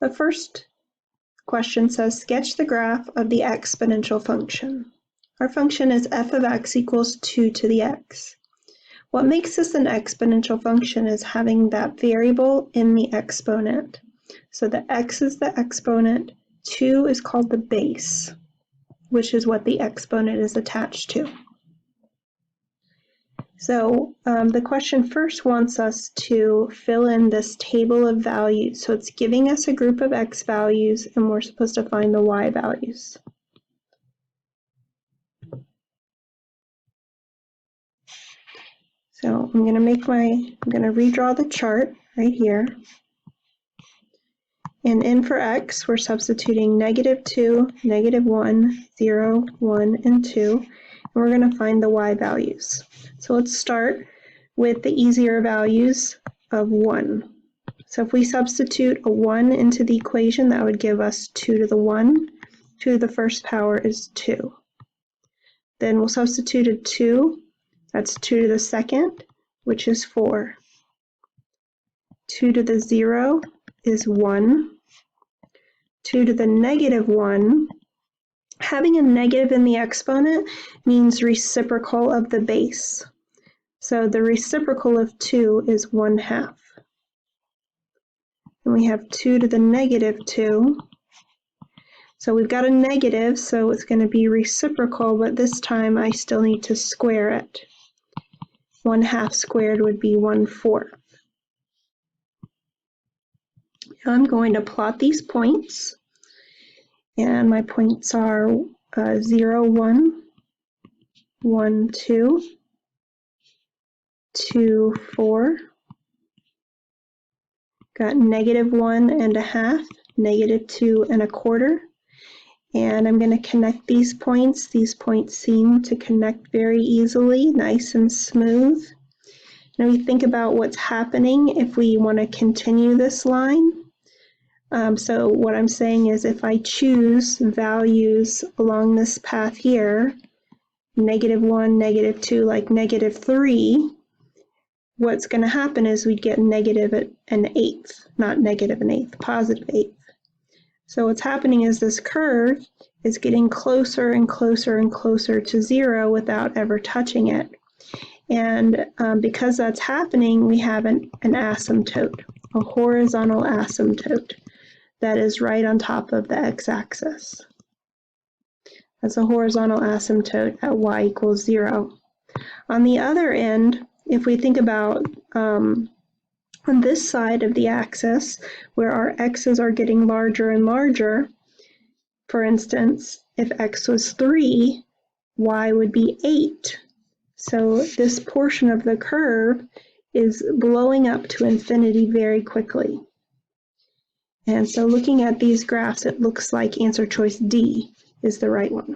The first question says, sketch the graph of the exponential function. Our function is f of x equals 2 to the x. What makes this an exponential function is having that variable in the exponent. So the x is the exponent, 2 is called the base, which is what the exponent is attached to. So the question first wants us to fill in this table of values. So it's giving us a group of x values, and we're supposed to find the y values. So I'm going to redraw the chart right here. And in for x, we're substituting -2, -1, 0, 1, and 2. And we're going to find the y values. So let's start with the easier values of 1. So if we substitute a 1 into the equation, that would give us 2 to the 1. 2 to the first power is 2. Then we'll substitute a 2. That's 2 to the second, which is 4. 2 to the 0 is 1. 2 to the -1. Having a negative in the exponent means reciprocal of the base. So the reciprocal of 2 is 1/2. And we have 2 to the -2. So we've got a negative, so it's going to be reciprocal, but this time I still need to square it. 1/2 squared would be 1/4. I'm going to plot these points, and my points are 0, 1, 1, 2, 2, 4, got -1 1/2, -2 1/4, and I'm going to connect these points. These points seem to connect very easily, nice and smooth. Now we think about what's happening if we want to continue this line. So what I'm saying is if I choose values along this path here, -1, -2, like -3, what's going to happen is we'd get -1/8, not -1/8, +1/8. So what's happening is this curve is getting closer and closer and closer to 0 without ever touching it. And because that's happening, we have an asymptote, a horizontal asymptote that is right on top of the x-axis. That's a horizontal asymptote at y equals 0. On the other end, if we think about on this side of the axis, where our x's are getting larger and larger, for instance, if x was 3, y would be 8. So this portion of the curve is blowing up to infinity very quickly. And so looking at these graphs, it looks like answer choice D is the right one.